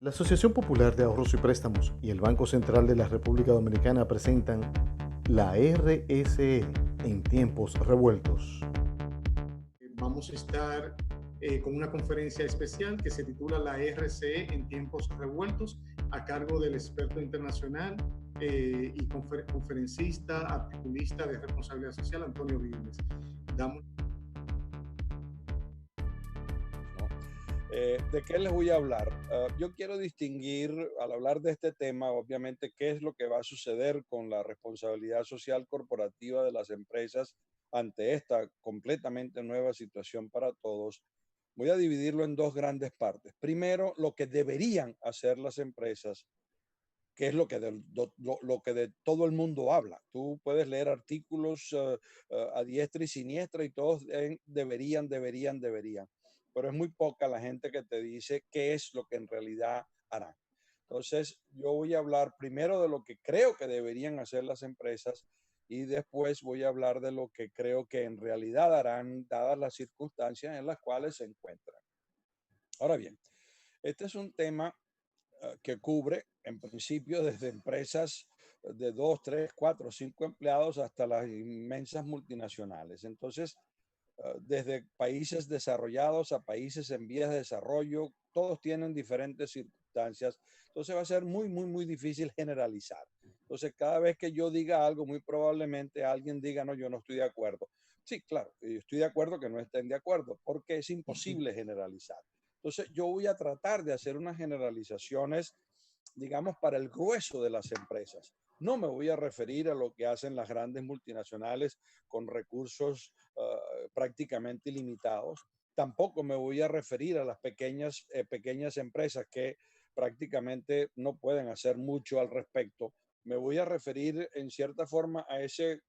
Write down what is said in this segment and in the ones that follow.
La Asociación Popular de Ahorros y Préstamos y el Banco Central de la República Dominicana presentan la RSE en tiempos revueltos. Vamos a estar con una conferencia especial que se titula la RCE en tiempos revueltos, a cargo del experto internacional y conferencista, articulista de responsabilidad social, Antonio Vilmes. Damos ¿No? ¿De qué les voy a hablar? Yo quiero distinguir, al hablar de este tema, obviamente, qué es lo que va a suceder con la responsabilidad social corporativa de las empresas ante esta completamente nueva situación para todos. Voy a dividirlo en dos grandes partes. Primero, lo que deberían hacer las empresas, que es lo que de todo el mundo habla. Tú puedes leer artículos a diestra y siniestra y todos deberían, pero es muy poca la gente que te dice qué es lo que en realidad harán. Entonces, yo voy a hablar primero de lo que creo que deberían hacer las empresas y después voy a hablar de lo que creo que en realidad harán, dadas las circunstancias en las cuales se encuentran. Ahora bien, este es un tema que cubre, en principio, desde empresas de 2, 3, 4, 5 empleados hasta las inmensas multinacionales. Entonces, desde países desarrollados a países en vías de desarrollo, todos tienen diferentes circunstancias. Entonces va a ser muy difícil generalizar. Entonces, cada vez que yo diga algo, muy probablemente alguien diga, no, yo no estoy de acuerdo. Sí, claro, yo estoy de acuerdo que no estén de acuerdo, porque es imposible generalizar. Entonces, yo voy a tratar de hacer unas generalizaciones, digamos, para el grueso de las empresas. No me voy a referir a lo que hacen las grandes multinacionales con recursos prácticamente ilimitados. Tampoco me voy a referir a las pequeñas empresas que prácticamente no pueden hacer mucho al respecto. Me voy a referir en cierta forma a ese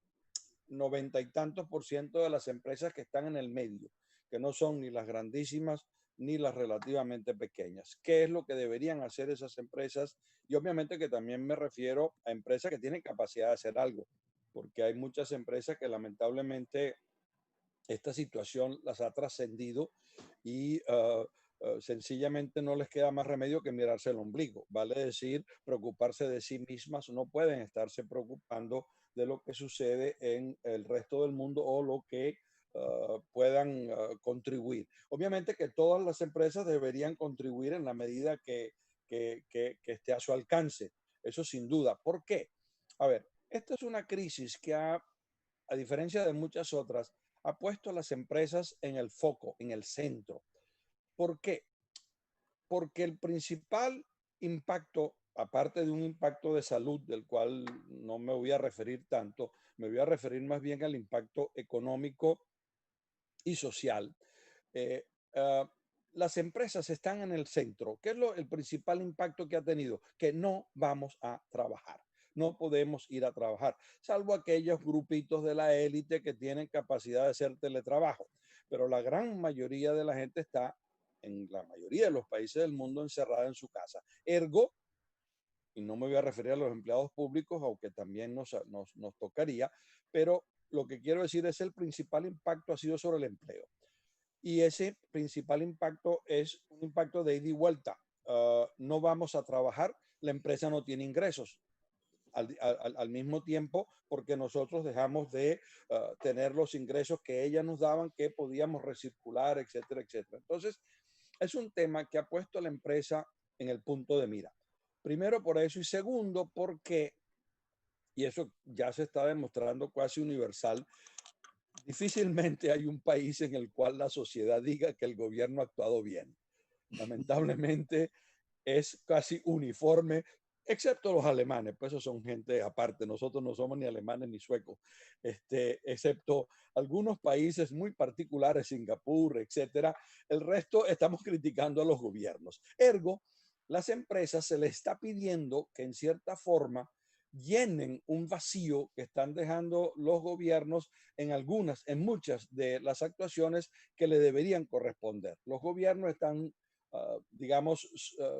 90 y tantos % de las empresas que están en el medio, que no son ni las grandísimas ni las relativamente pequeñas. ¿Qué es lo que deberían hacer esas empresas? Y obviamente que también me refiero a empresas que tienen capacidad de hacer algo, porque hay muchas empresas que lamentablemente esta situación las ha trascendido y sencillamente no les queda más remedio que mirarse el ombligo, vale decir, preocuparse de sí mismas, no pueden estarse preocupando de lo que sucede en el resto del mundo o lo que puedan contribuir. Obviamente que todas las empresas deberían contribuir en la medida que esté a su alcance, eso sin duda. ¿Por qué? A ver, esta es una crisis que a diferencia de muchas otras, ha puesto a las empresas en el foco, en el centro. ¿Por qué? Porque el principal impacto, aparte de un impacto de salud, del cual no me voy a referir tanto, me voy a referir más bien al impacto económico y social. Eh, uh, las empresas están en el centro. ¿Qué es el principal impacto que ha tenido? Que no vamos a trabajar. No podemos ir a trabajar, salvo aquellos grupitos de la élite que tienen capacidad de hacer teletrabajo. Pero la gran mayoría de la gente está, en la mayoría de los países del mundo, encerrada en su casa. Ergo, y no me voy a referir a los empleados públicos, aunque también nos tocaría, pero lo que quiero decir es el principal impacto ha sido sobre el empleo. Y ese principal impacto es un impacto de ida y vuelta. No vamos a trabajar, la empresa no tiene ingresos. Al mismo tiempo, porque nosotros dejamos de tener los ingresos que ellas nos daban, que podíamos recircular, etcétera, etcétera. Entonces, es un tema que ha puesto a la empresa en el punto de mira. Primero por eso y segundo porque, y eso ya se está demostrando casi universal, difícilmente hay un país en el cual la sociedad diga que el gobierno ha actuado bien. Lamentablemente es casi uniforme, excepto los alemanes, pues esos son gente aparte, nosotros no somos ni alemanes ni suecos, excepto algunos países muy particulares, Singapur, etcétera. El resto estamos criticando a los gobiernos. Ergo, las empresas se les está pidiendo que en cierta forma llenen un vacío que están dejando los gobiernos en muchas de las actuaciones que le deberían corresponder. Los gobiernos están, digamos,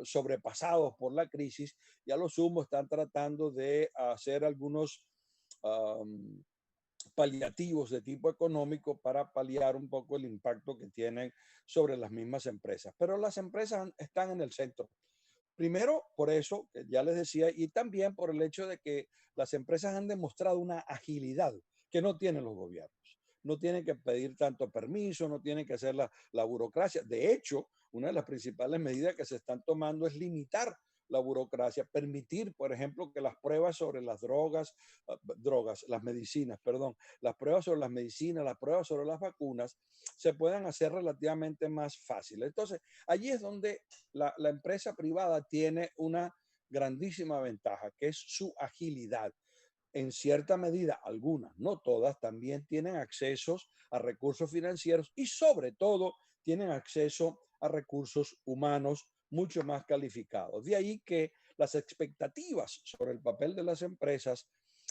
sobrepasados por la crisis y a lo sumo están tratando de hacer algunos um, paliativos de tipo económico para paliar un poco el impacto que tienen sobre las mismas empresas. Pero las empresas están en el centro. Primero, por eso, que ya les decía, y también por el hecho de que las empresas han demostrado una agilidad que no tienen los gobiernos. No tienen que pedir tanto permiso, no tienen que hacer la burocracia. De hecho, una de las principales medidas que se están tomando es limitar la burocracia, permitir, por ejemplo, que las pruebas sobre las las medicinas, perdón, las pruebas sobre las medicinas, las pruebas sobre las vacunas, se puedan hacer relativamente más fáciles. Entonces, allí es donde la empresa privada tiene una grandísima ventaja, que es su agilidad. En cierta medida, algunas, no todas, también tienen acceso a recursos financieros y sobre todo tienen acceso a recursos humanos mucho más calificados. De ahí que las expectativas sobre el papel de las empresas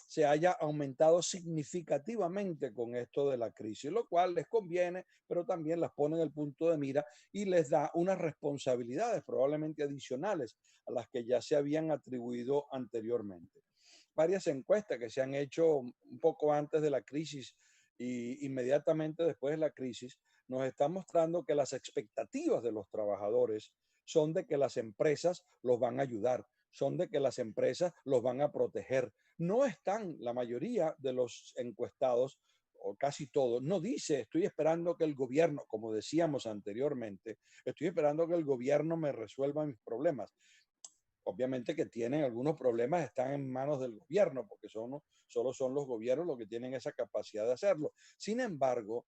se haya aumentado significativamente con esto de la crisis, lo cual les conviene, pero también las pone en el punto de mira y les da unas responsabilidades probablemente adicionales a las que ya se habían atribuido anteriormente. Varias encuestas que se han hecho un poco antes de la crisis y inmediatamente después de la crisis nos están mostrando que las expectativas de los trabajadores son de que las empresas los van a ayudar, son de que las empresas los van a proteger. No están la mayoría de los encuestados, o casi todos, no dice, estoy esperando que el gobierno, como decíamos anteriormente, estoy esperando que el gobierno me resuelva mis problemas. Obviamente que tienen algunos problemas, están en manos del gobierno, porque solo son los gobiernos los que tienen esa capacidad de hacerlo. Sin embargo,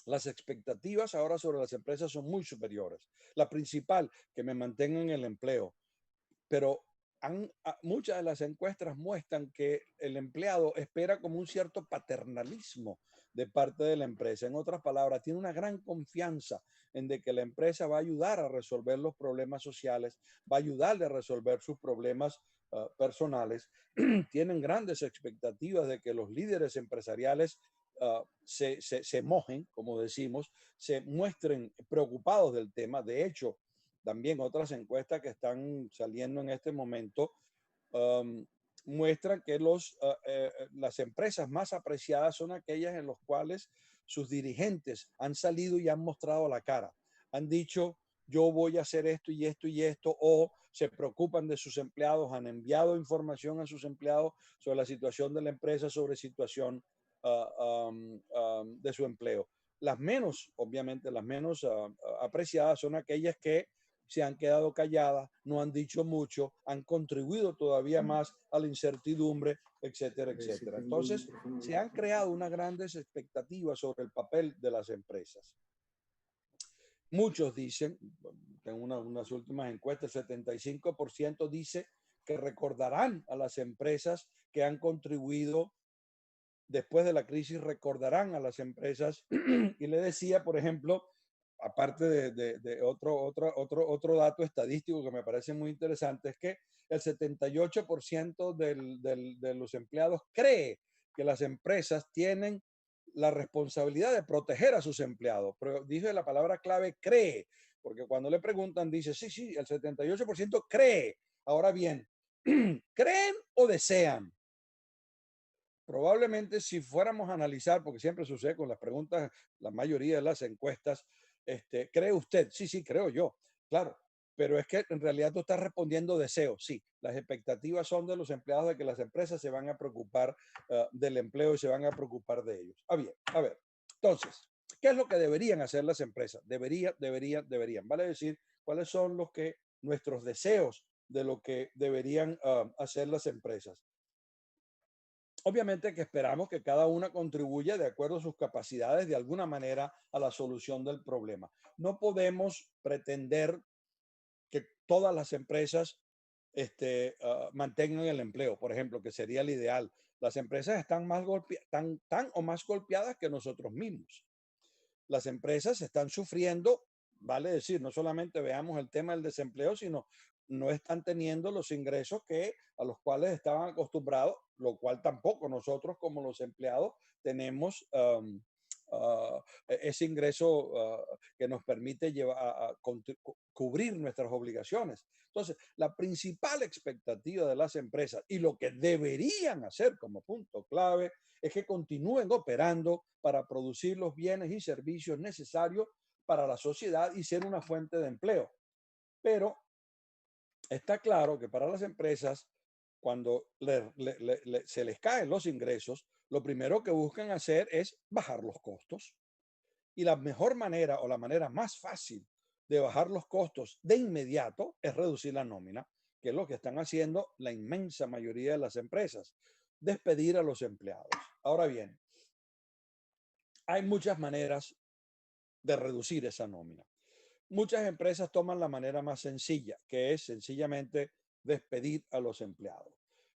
las expectativas ahora sobre las empresas son muy superiores. La principal, que me mantengan el empleo, pero muchas de las encuestas muestran que el empleado espera como un cierto paternalismo de parte de la empresa. En otras palabras, tiene una gran confianza en de que la empresa va a ayudar a resolver los problemas sociales, va a ayudarle a resolver sus problemas personales. Tienen grandes expectativas de que los líderes empresariales se mojen, como decimos, se muestren preocupados del tema. De hecho, también otras encuestas que están saliendo en este momento um, muestran que las empresas más apreciadas son aquellas en las cuales sus dirigentes han salido y han mostrado la cara. Han dicho, yo voy a hacer esto y esto y esto, o se preocupan de sus empleados, han enviado información a sus empleados sobre la situación de la empresa, sobre situación de su empleo. Las menos, obviamente, las menos apreciadas son aquellas que se han quedado calladas, no han dicho mucho, han contribuido todavía más a la incertidumbre, etcétera, etcétera. Entonces, se han creado unas grandes expectativas sobre el papel de las empresas. Muchos dicen, en unas últimas encuestas, el 75% dice que recordarán a las empresas que han contribuido después de la crisis, recordarán a las empresas. Y le decía, por ejemplo, aparte de otro dato estadístico que me parece muy interesante, es que el 78% de los empleados cree que las empresas tienen la responsabilidad de proteger a sus empleados. Pero dije la palabra clave cree, porque cuando le preguntan dice, sí, sí, el 78% cree. Ahora bien, ¿creen o desean? Probablemente si fuéramos a analizar, porque siempre sucede con las preguntas, la mayoría de las encuestas, ¿cree usted? Sí, sí, creo yo, claro. Pero es que en realidad tú estás respondiendo deseo. Sí, las expectativas son de los empleados de que las empresas se van a preocupar del empleo y se van a preocupar de ellos. Bien, a ver. Entonces, ¿qué es lo que deberían hacer las empresas? Deberían. Vale decir, ¿cuáles son nuestros deseos de lo que deberían hacer las empresas? Obviamente que esperamos que cada una contribuya de acuerdo a sus capacidades de alguna manera a la solución del problema. No podemos pretender que todas las empresas mantengan el empleo, por ejemplo, que sería el ideal. Las empresas están tan o más golpeadas que nosotros mismos. Las empresas están sufriendo, vale decir, no solamente veamos el tema del desempleo, sino no están teniendo los ingresos a los cuales estaban acostumbrados, lo cual tampoco nosotros como los empleados tenemos ese ingreso que nos permite cubrir nuestras obligaciones. Entonces, la principal expectativa de las empresas y lo que deberían hacer como punto clave es que continúen operando para producir los bienes y servicios necesarios para la sociedad y ser una fuente de empleo. Pero está claro que para las empresas, cuando se les caen los ingresos, lo primero que buscan hacer es bajar los costos. Y la mejor manera o la manera más fácil de bajar los costos de inmediato es reducir la nómina, que es lo que están haciendo la inmensa mayoría de las empresas, despedir a los empleados. Ahora bien, hay muchas maneras de reducir esa nómina. Muchas empresas toman la manera más sencilla, que es sencillamente despedir a los empleados.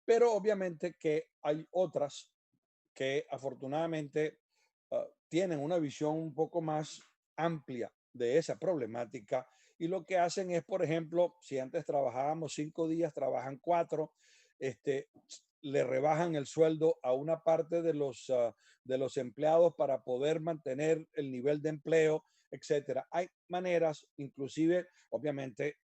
Pero obviamente que hay otras que afortunadamente tienen una visión un poco más amplia de esa problemática y lo que hacen es, por ejemplo, si antes trabajábamos 5 días, trabajan 4, este, le rebajan el sueldo a una parte de los empleados para poder mantener el nivel de empleo, etcétera. Hay maneras, inclusive, obviamente,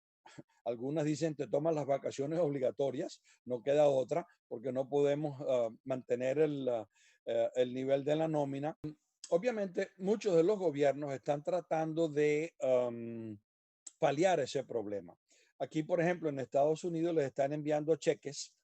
algunas dicen te toman las vacaciones obligatorias, no queda otra, porque no podemos mantener el nivel de la nómina. Obviamente, muchos de los gobiernos están tratando de paliar ese problema. Aquí, por ejemplo, en Estados Unidos les están enviando cheques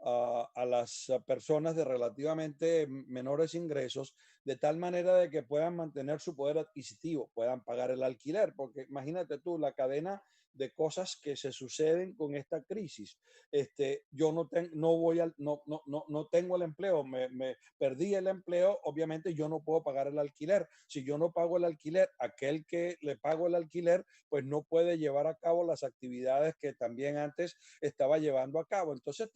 a las personas de relativamente menores ingresos, de tal manera de que puedan mantener su poder adquisitivo, puedan pagar el alquiler, porque imagínate tú la cadena de cosas que se suceden con esta crisis. Yo no voy al, no tengo el empleo, me perdí el empleo, obviamente yo no puedo pagar el alquiler. Si yo no pago el alquiler, aquel que le pago el alquiler, pues no puede llevar a cabo las actividades que también antes estaba llevando a cabo. Entonces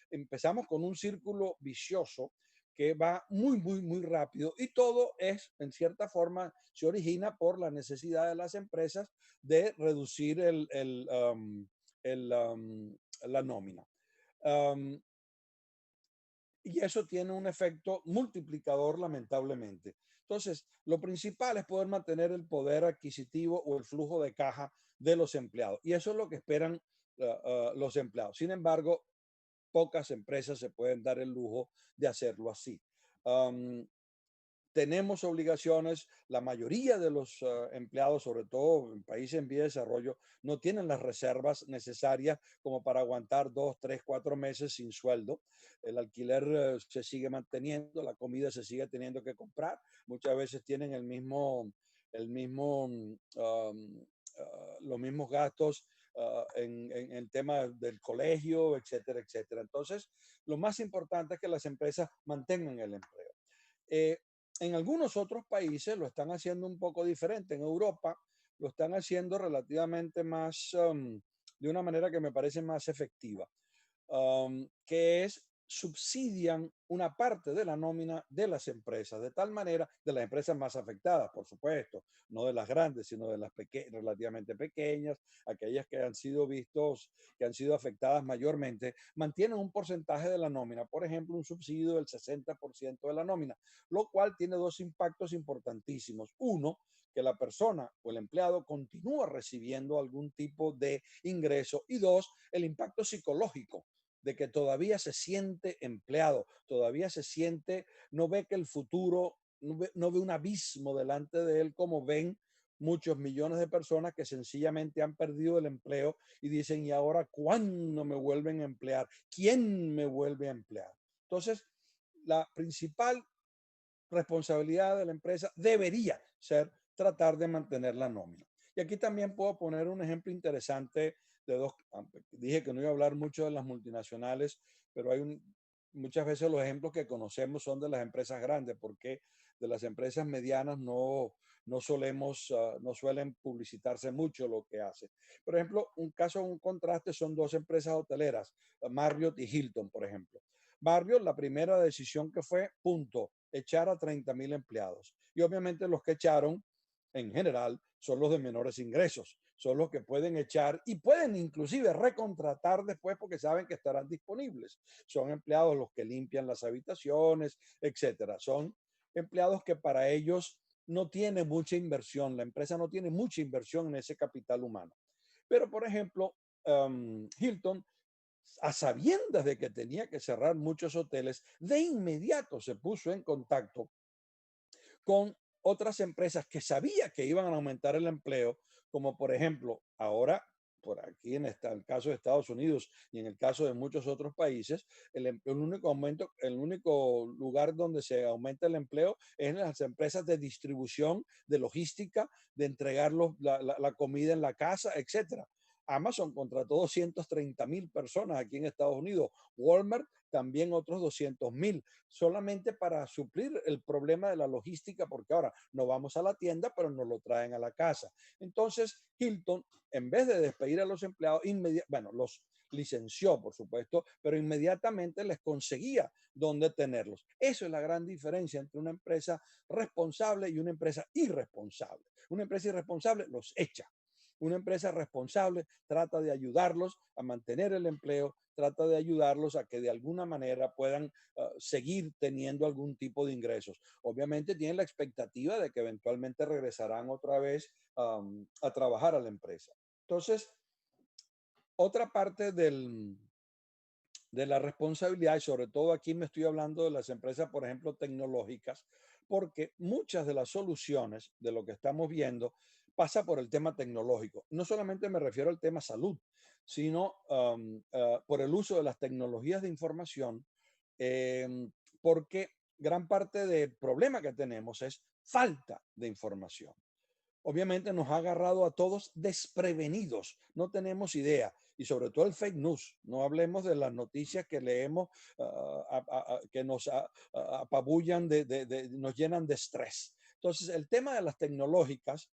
empezamos con un círculo vicioso que va muy rápido y todo es, en cierta forma, se origina por la necesidad de las empresas de reducir la nómina. Um, y eso tiene un efecto multiplicador, lamentablemente. Entonces, lo principal es poder mantener el poder adquisitivo o el flujo de caja de los empleados. Y eso es lo que esperan los empleados. Sin embargo, pocas empresas se pueden dar el lujo de hacerlo así. Um, Tenemos obligaciones, la mayoría de los empleados, sobre todo en países en vía de desarrollo, no tienen las reservas necesarias como para aguantar 2, 3, 4 meses sin sueldo. El alquiler se sigue manteniendo, la comida se sigue teniendo que comprar. Muchas veces tienen los mismos gastos en el tema del colegio, etcétera, etcétera. Entonces, lo más importante es que las empresas mantengan el empleo. Eh, en algunos otros países lo están haciendo un poco diferente. En Europa lo están haciendo relativamente más, de una manera que me parece más efectiva, que es subsidian una parte de la nómina de las empresas, de tal manera, de las empresas más afectadas, por supuesto, no de las grandes, sino de las relativamente pequeñas, aquellas que han sido afectadas mayormente, mantienen un porcentaje de la nómina, por ejemplo, un subsidio del 60% de la nómina, lo cual tiene dos impactos importantísimos. Uno, que la persona o el empleado continúa recibiendo algún tipo de ingreso. Y dos, el impacto psicológico de que todavía se siente empleado, todavía se siente, no ve que el futuro, no ve un abismo delante de él como ven muchos millones de personas que sencillamente han perdido el empleo y dicen, ¿y ahora cuándo me vuelven a emplear? ¿Quién me vuelve a emplear? Entonces, la principal responsabilidad de la empresa debería ser tratar de mantener la nómina. Y aquí también puedo poner un ejemplo interesante de dos. Dije que no iba a hablar mucho de las multinacionales, pero muchas veces los ejemplos que conocemos son de las empresas grandes, porque de las empresas medianas no suelen publicitarse mucho lo que hacen. Por ejemplo, un contraste son dos empresas hoteleras, Marriott y Hilton, por ejemplo. Marriott, la primera decisión que fue, punto, echar a 30,000 empleados. Y obviamente los que echaron, en general, son los de menores ingresos. Son los que pueden echar y pueden inclusive recontratar después porque saben que estarán disponibles. Son empleados los que limpian las habitaciones, etcétera. Son empleados que para ellos no tiene mucha inversión. La empresa no tiene mucha inversión en ese capital humano. Pero, por ejemplo, Hilton, a sabiendas de que tenía que cerrar muchos hoteles, de inmediato se puso en contacto con otras empresas que sabía que iban a aumentar el empleo, como por ejemplo, ahora por aquí en el caso de Estados Unidos y en el caso de muchos otros países, el único lugar donde se aumenta el empleo es en las empresas de distribución, de logística, de entregar la comida en la casa, etcétera. Amazon contrató 230,000 personas aquí en Estados Unidos. Walmart también otros 200,000, solamente para suplir el problema de la logística, porque ahora no vamos a la tienda, pero nos lo traen a la casa. Entonces, Hilton, en vez de despedir a los empleados, bueno, los licenció, por supuesto, pero inmediatamente les conseguía dónde tenerlos. Eso es la gran diferencia entre una empresa responsable y una empresa irresponsable. Una empresa irresponsable los echa. Una empresa responsable trata de ayudarlos a mantener el empleo, trata de ayudarlos a que de alguna manera puedan seguir teniendo algún tipo de ingresos. Obviamente tienen la expectativa de que eventualmente regresarán otra vez a trabajar a la empresa. Entonces, otra parte de la responsabilidad, y sobre todo aquí me estoy hablando de las empresas, por ejemplo, tecnológicas, porque muchas de las soluciones de lo que estamos viendo pasa por el tema tecnológico. No solamente me refiero al tema salud, sino por el uso de las tecnologías de información, porque gran parte del problema que tenemos es falta de información. Obviamente nos ha agarrado a todos desprevenidos, no tenemos idea. Y sobre todo el fake news, no hablemos de las noticias que leemos, que nos apabullan, nos llenan de estrés. Entonces, el tema de las tecnológicas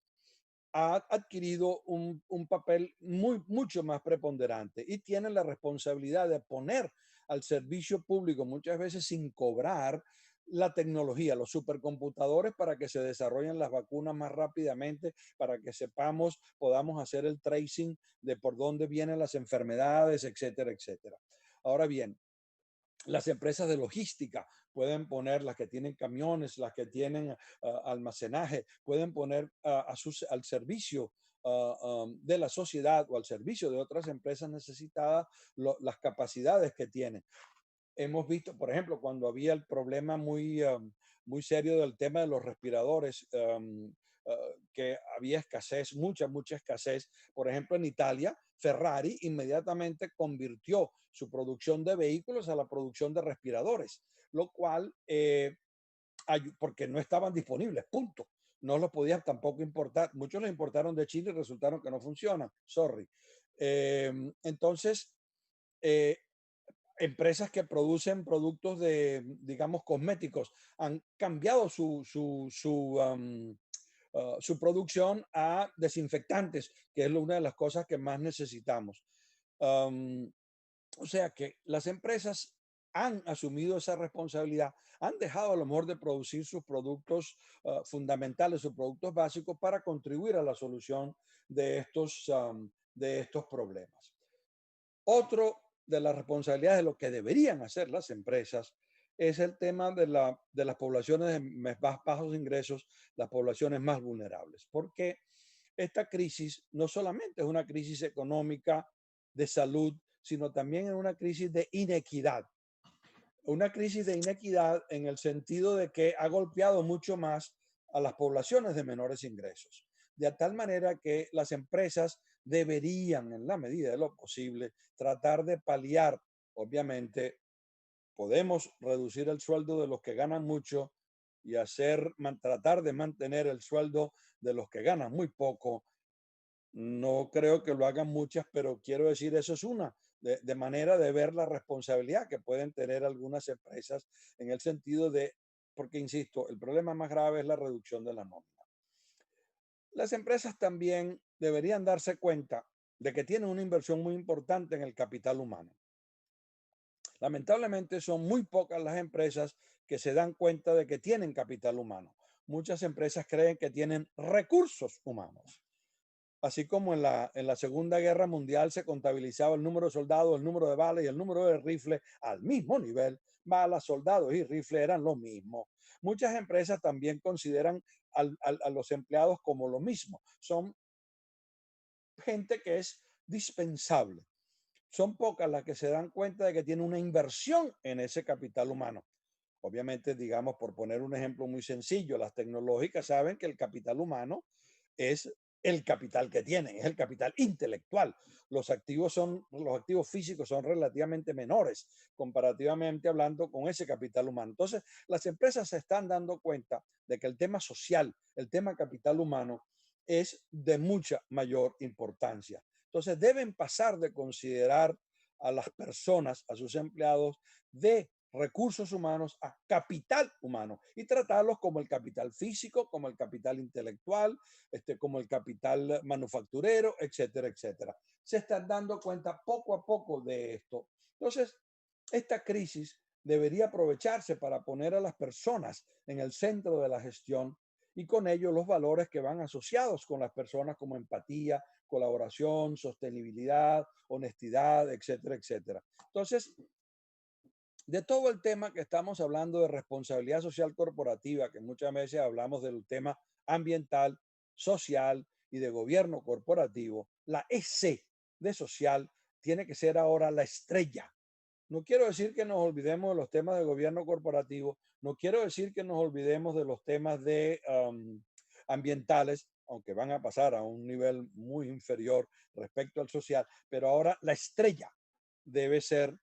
ha adquirido un papel mucho más preponderante y tienen la responsabilidad de poner al servicio público, muchas veces sin cobrar, la tecnología, los supercomputadores para que se desarrollen las vacunas más rápidamente, para que sepamos, podamos hacer el tracing de por dónde vienen las enfermedades, etcétera, etcétera. Ahora bien, las empresas de logística pueden poner, las que tienen camiones, las que tienen almacenaje, pueden poner al servicio de la sociedad o al servicio de otras empresas necesitadas las capacidades que tienen. Hemos visto, por ejemplo, cuando había el problema muy serio del tema de los respiradores, que había escasez, mucha escasez. Por ejemplo, en Italia, Ferrari inmediatamente convirtió su producción de vehículos a la producción de respiradores, lo cual, porque no estaban disponibles, punto. No los podías tampoco importar. Muchos los importaron de Chile y resultaron que no funcionan. Sorry. Entonces, eh, empresas que producen productos de, digamos, cosméticos, han cambiado su producción a desinfectantes, que es una de las cosas que más necesitamos. Um, o sea que las empresas han asumido esa responsabilidad, han dejado a lo mejor de producir sus productos fundamentales, sus productos básicos para contribuir a la solución de estos problemas. Otro de las responsabilidades de lo que deberían hacer las empresas es el tema de las poblaciones de más bajos ingresos, las poblaciones más vulnerables, porque esta crisis no solamente es una crisis económica, de salud, sino también es una crisis de inequidad. Una crisis de inequidad en el sentido de que ha golpeado mucho más a las poblaciones de menores ingresos, de tal manera que las empresas deberían, en la medida de lo posible, tratar de paliar. Obviamente, podemos reducir el sueldo de los que ganan mucho y tratar de mantener el sueldo de los que ganan muy poco. No creo que lo hagan muchas, pero quiero decir, eso es una de manera de ver la responsabilidad que pueden tener algunas empresas en el sentido de, porque insisto, el problema más grave es la reducción de la nómina. Las empresas también deberían darse cuenta de que tienen una inversión muy importante en el capital humano. Lamentablemente son muy pocas las empresas que se dan cuenta de que tienen capital humano. Muchas empresas creen que tienen recursos humanos. Así como en la Segunda Guerra Mundial se contabilizaba el número de soldados, el número de balas y el número de rifles al mismo nivel, balas, soldados y rifles eran lo mismo. Muchas empresas también consideran a los empleados como lo mismo. Son gente que es dispensable. Son pocas las que se dan cuenta de que tiene una inversión en ese capital humano. Obviamente, digamos, por poner un ejemplo muy sencillo, las tecnológicas saben que el capital humano es el capital que tienen, es el capital intelectual. Los activos físicos son relativamente menores comparativamente hablando con ese capital humano. Entonces, las empresas se están dando cuenta de que el tema social, el tema capital humano, es de mucha mayor importancia. Entonces, deben pasar de considerar a las personas, a sus empleados, de recursos humanos a capital humano y tratarlos como el capital físico, como el capital intelectual, como el capital manufacturero, etcétera, etcétera. Se están dando cuenta poco a poco de esto. Entonces, esta crisis debería aprovecharse para poner a las personas en el centro de la gestión y con ello los valores que van asociados con las personas como empatía, colaboración, sostenibilidad, honestidad, etcétera, etcétera. Entonces, de todo el tema que estamos hablando de responsabilidad social corporativa, que muchas veces hablamos del tema ambiental, social y de gobierno corporativo, la EC de social tiene que ser ahora la estrella. No quiero decir que nos olvidemos de los temas de gobierno corporativo, no quiero decir que nos olvidemos de los temas de ambientales, aunque van a pasar a un nivel muy inferior respecto al social, pero ahora la estrella debe ser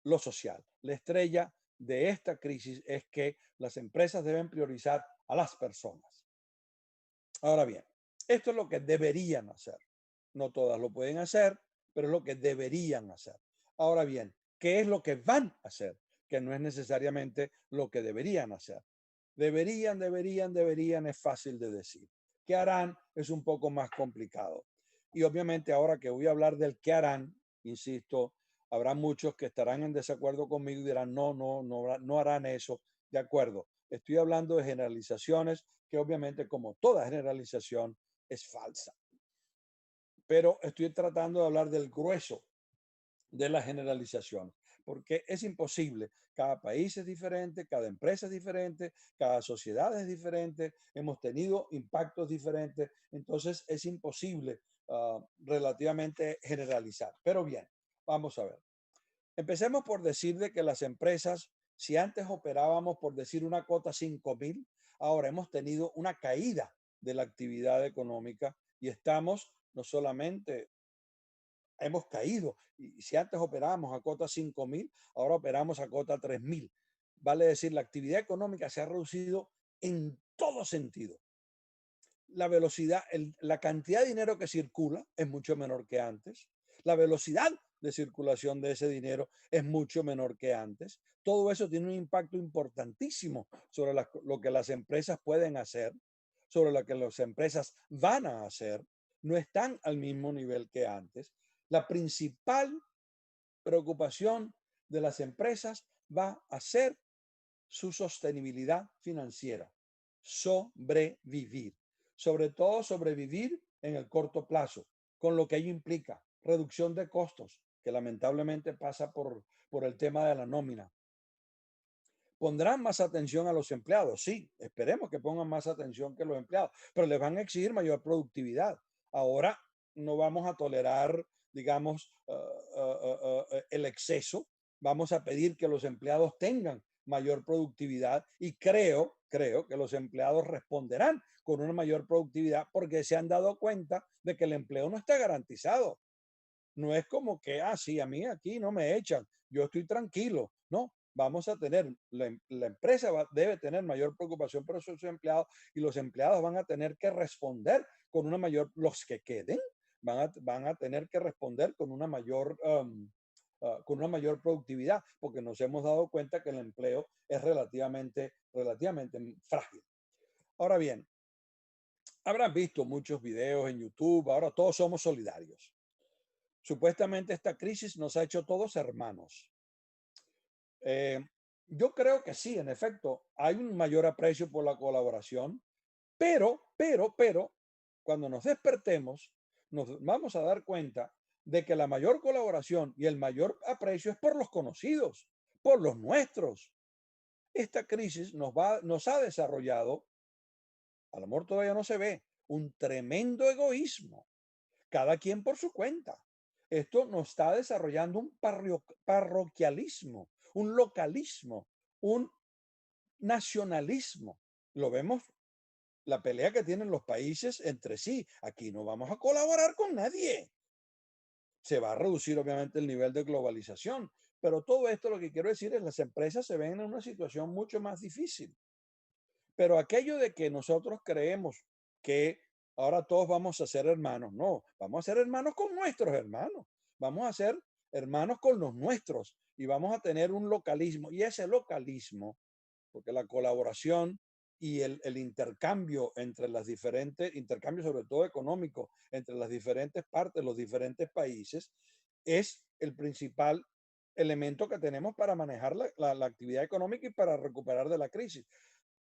lo social. La estrella de esta crisis es que las empresas deben priorizar a las personas. Ahora bien, esto es lo que deberían hacer. No todas lo pueden hacer, pero es lo que deberían hacer. Ahora bien, ¿qué es lo que van a hacer? Que no es necesariamente lo que deberían hacer. Deberían, es fácil de decir. ¿Qué harán? Es un poco más complicado. Y obviamente ahora que voy a hablar del qué harán, insisto, habrá muchos que estarán en desacuerdo conmigo y dirán, no harán eso. De acuerdo, estoy hablando de generalizaciones que obviamente como toda generalización es falsa. Pero estoy tratando de hablar del grueso de la generalización, porque es imposible. Cada país es diferente, cada empresa es diferente, cada sociedad es diferente, hemos tenido impactos diferentes, entonces es imposible relativamente generalizar. Pero bien, vamos a ver. Empecemos por decir de que las empresas, si antes operábamos por decir una cota 5.000, ahora hemos tenido una caída de la actividad económica y estamos no solamente hemos caído. Y si antes operábamos a cota 5.000, ahora operamos a cota 3.000. Vale decir, la actividad económica se ha reducido en todo sentido. La velocidad, la cantidad de dinero que circula es mucho menor que antes. La velocidad de circulación de ese dinero es mucho menor que antes. Todo eso tiene un impacto importantísimo sobre lo que las empresas pueden hacer, sobre lo que las empresas van a hacer. No están al mismo nivel que antes. La principal preocupación de las empresas va a ser su sostenibilidad financiera, sobrevivir, sobre todo sobrevivir en el corto plazo, con lo que ello implica reducción de costos, que lamentablemente pasa por el tema de la nómina. ¿Pondrán más atención a los empleados? Sí, esperemos que pongan más atención que los empleados, pero les van a exigir mayor productividad. Ahora no vamos a tolerar, digamos, el exceso. Vamos a pedir que los empleados tengan mayor productividad y creo que los empleados responderán con una mayor productividad porque se han dado cuenta de que el empleo no está garantizado. No es como que, sí, a mí aquí no me echan, yo estoy tranquilo. No, vamos a tener, la empresa debe tener mayor preocupación por sus empleados y los empleados van a tener que responder con una mayor, los que queden, van a tener que responder con una mayor productividad, porque nos hemos dado cuenta que el empleo es relativamente frágil. Ahora bien, habrán visto muchos videos en YouTube, ahora todos somos solidarios. Supuestamente esta crisis nos ha hecho todos hermanos. Yo creo que sí, en efecto, hay un mayor aprecio por la colaboración, pero, cuando nos despertemos, nos vamos a dar cuenta de que la mayor colaboración y el mayor aprecio es por los conocidos, por los nuestros. Esta crisis nos ha desarrollado, a lo mejor todavía no se ve, un tremendo egoísmo, cada quien por su cuenta. Esto nos está desarrollando un parroquialismo, un localismo, un nacionalismo. Lo vemos la pelea que tienen los países entre sí. Aquí no vamos a colaborar con nadie. Se va a reducir obviamente el nivel de globalización, pero todo esto lo que quiero decir es las empresas se ven en una situación mucho más difícil. Pero aquello de que nosotros creemos que ahora todos vamos a ser hermanos, no, vamos a ser hermanos con nuestros hermanos, vamos a ser hermanos con los nuestros y vamos a tener un localismo. Y ese localismo, porque la colaboración y el intercambio entre las diferentes, intercambio sobre todo económico, entre las diferentes partes, los diferentes países, es el principal elemento que tenemos para manejar la actividad económica y para recuperar de la crisis.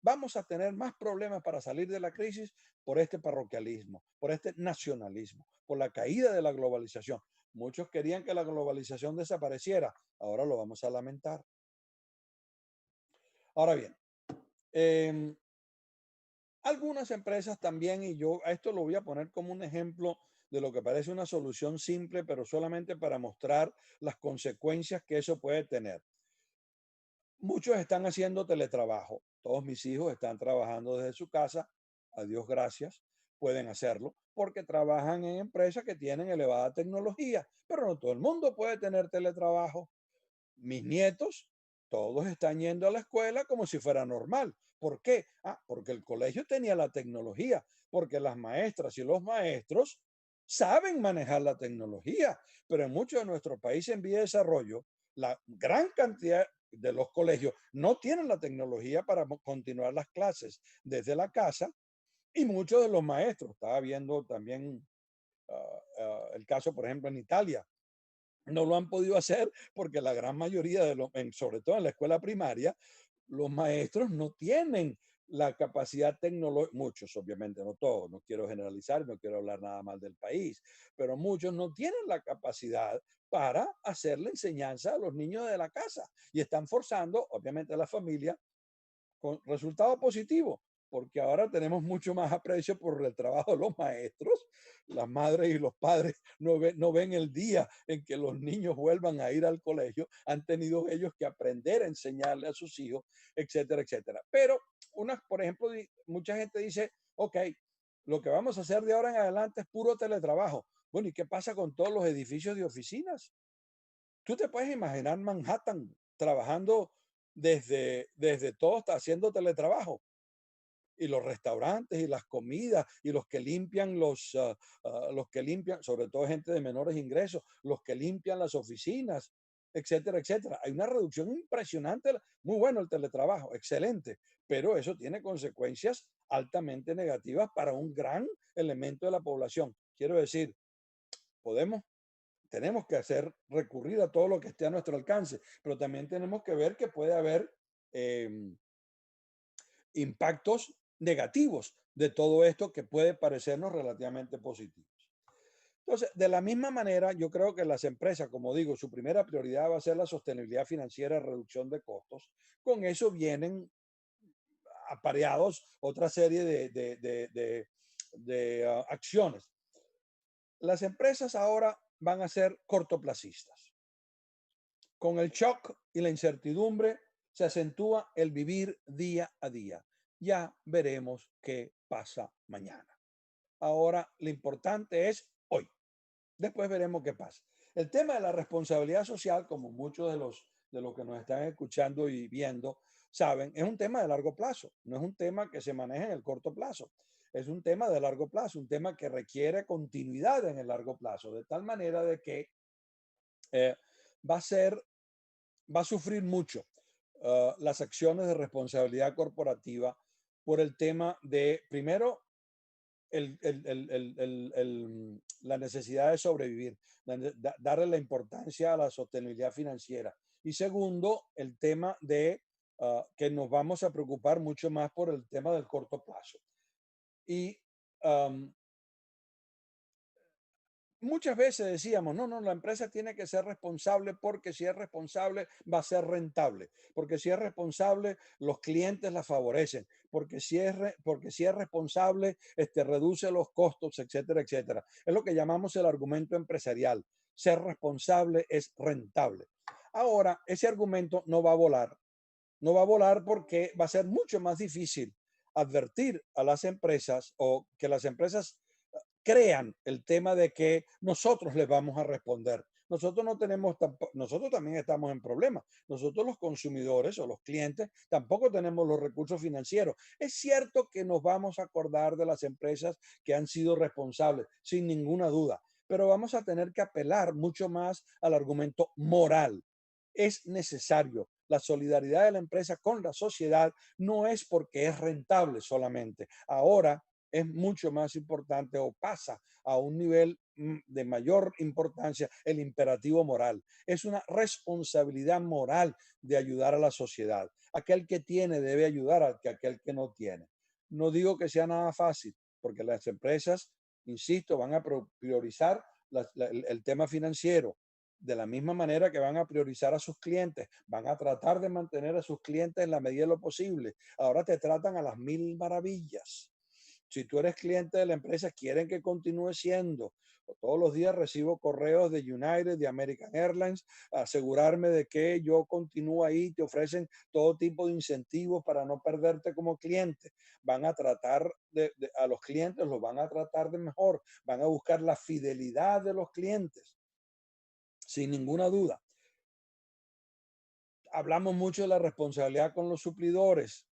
Vamos a tener más problemas para salir de la crisis por este parroquialismo, por este nacionalismo, por la caída de la globalización. Muchos querían que la globalización desapareciera. Ahora lo vamos a lamentar. Ahora bien, eh, algunas empresas también, y yo a esto lo voy a poner como un ejemplo de lo que parece una solución simple, pero solamente para mostrar las consecuencias que eso puede tener. Muchos están haciendo teletrabajo. Todos mis hijos están trabajando desde su casa. A Dios gracias, pueden hacerlo porque trabajan en empresas que tienen elevada tecnología, pero no todo el mundo puede tener teletrabajo. Mis nietos, todos están yendo a la escuela como si fuera normal. ¿Por qué? Porque el colegio tenía la tecnología, porque las maestras y los maestros saben manejar la tecnología, pero en muchos de nuestros países en vía de desarrollo, la gran cantidad de los colegios no tienen la tecnología para continuar las clases desde la casa y muchos de los maestros, estaba viendo también el caso, por ejemplo, en Italia, no lo han podido hacer porque la gran mayoría de los, sobre todo en la escuela primaria, los maestros no tienen la capacidad tecnológica, muchos obviamente, no todos, no quiero generalizar, no quiero hablar nada mal del país, pero muchos no tienen la capacidad para hacer la enseñanza a los niños de la casa y están forzando, obviamente, a la familia con resultado positivo, porque ahora tenemos mucho más aprecio por el trabajo de los maestros. Las madres y los padres no ven el día en que los niños vuelvan a ir al colegio. Han tenido ellos que aprender a enseñarle a sus hijos, etcétera, etcétera. Pero, por ejemplo, mucha gente dice, ok, lo que vamos a hacer de ahora en adelante es puro teletrabajo. Bueno, ¿y qué pasa con todos los edificios de oficinas? Tú te puedes imaginar Manhattan trabajando desde todo, está haciendo teletrabajo. Y los restaurantes y las comidas y los que limpian los que limpian, sobre todo gente de menores ingresos, los que limpian las oficinas, etcétera, etcétera. Hay una reducción impresionante. Muy bueno el teletrabajo, excelente, pero eso tiene consecuencias altamente negativas para un gran elemento de la población. Quiero decir, podemos tenemos que hacer recurrir a todo lo que esté a nuestro alcance, pero también tenemos que ver que puede haber eh, impactos negativos de todo esto que puede parecernos relativamente positivos. Entonces, de la misma manera, yo creo que las empresas, como digo, su primera prioridad va a ser la sostenibilidad financiera, reducción de costos. Con eso vienen apareados otra serie de acciones. Las empresas ahora van a ser cortoplacistas. Con el shock y la incertidumbre se acentúa el vivir día a día. Ya veremos qué pasa mañana. Ahora lo importante es hoy. Después veremos qué pasa. El tema de la responsabilidad social, como muchos de los que nos están escuchando y viendo saben, es un tema de largo plazo. No es un tema que se maneje en el corto plazo. Es un tema de largo plazo, un tema que requiere continuidad en el largo plazo, de tal manera de que eh, va a ser va a sufrir mucho las acciones de responsabilidad corporativa por el tema de, primero, la necesidad de sobrevivir, darle la importancia a la sostenibilidad financiera. Y segundo, el tema de que nos vamos a preocupar mucho más por el tema del corto plazo. Y um, muchas veces decíamos, no, la empresa tiene que ser responsable porque si es responsable va a ser rentable, porque si es responsable los clientes la favorecen, porque si es responsable reduce los costos, etcétera, etcétera. Es lo que llamamos el argumento empresarial. Ser responsable es rentable. Ahora, ese argumento no va a volar. No va a volar porque va a ser mucho más difícil advertir a las empresas o que las empresas crean el tema de que nosotros les vamos a responder. Nosotros no tenemos, nosotros también estamos en problemas. Nosotros los consumidores o los clientes tampoco tenemos los recursos financieros. Es cierto que nos vamos a acordar de las empresas que han sido responsables, sin ninguna duda, pero vamos a tener que apelar mucho más al argumento moral. Es necesario. La solidaridad de la empresa con la sociedad no es porque es rentable solamente. Ahora es mucho más importante o pasa a un nivel de mayor importancia el imperativo moral. Es una responsabilidad moral de ayudar a la sociedad. Aquel que tiene debe ayudar a aquel que no tiene. No digo que sea nada fácil, porque las empresas, insisto, van a priorizar el tema financiero, de la misma manera que van a priorizar a sus clientes, van a tratar de mantener a sus clientes en la medida de lo posible. Ahora te tratan a las mil maravillas. Si tú eres cliente de la empresa, quieren que continúe siendo. Todos los días recibo correos de United, de American Airlines, a asegurarme de que yo continúo ahí. Te ofrecen todo tipo de incentivos para no perderte como cliente. Van a tratar a los clientes, los van a tratar de mejor. Van a buscar la fidelidad de los clientes, sin ninguna duda. Hablamos mucho de la responsabilidad con los suplidores.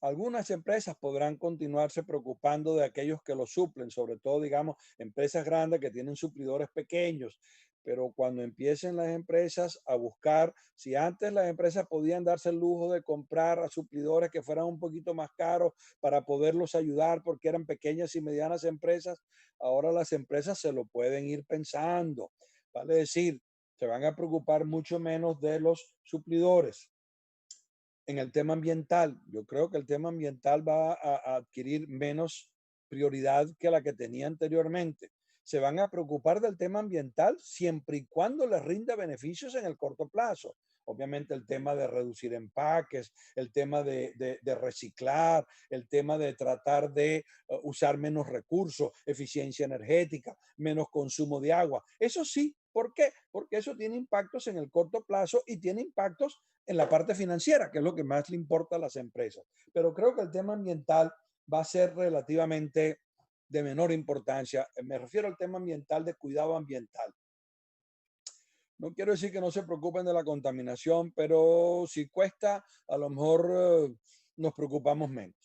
Algunas empresas podrán continuarse preocupando de aquellos que los suplen, sobre todo, digamos, empresas grandes que tienen suplidores pequeños. Pero cuando empiecen las empresas a buscar, si antes las empresas podían darse el lujo de comprar a suplidores que fueran un poquito más caros para poderlos ayudar porque eran pequeñas y medianas empresas, ahora las empresas se lo pueden ir pensando. Vale decir, se van a preocupar mucho menos de los suplidores. En el tema ambiental, yo creo que el tema ambiental va a adquirir menos prioridad que la que tenía anteriormente. Se van a preocupar del tema ambiental siempre y cuando les rinda beneficios en el corto plazo. Obviamente el tema de reducir empaques, el tema de reciclar, el tema de tratar de usar menos recursos, eficiencia energética, menos consumo de agua. Eso sí, ¿por qué? Porque eso tiene impactos en el corto plazo y tiene impactos en la parte financiera, que es lo que más le importa a las empresas. Pero creo que el tema ambiental va a ser relativamente de menor importancia. Me refiero al tema ambiental de cuidado ambiental. No quiero decir que no se preocupen de la contaminación, pero si cuesta, a lo mejor nos preocupamos menos.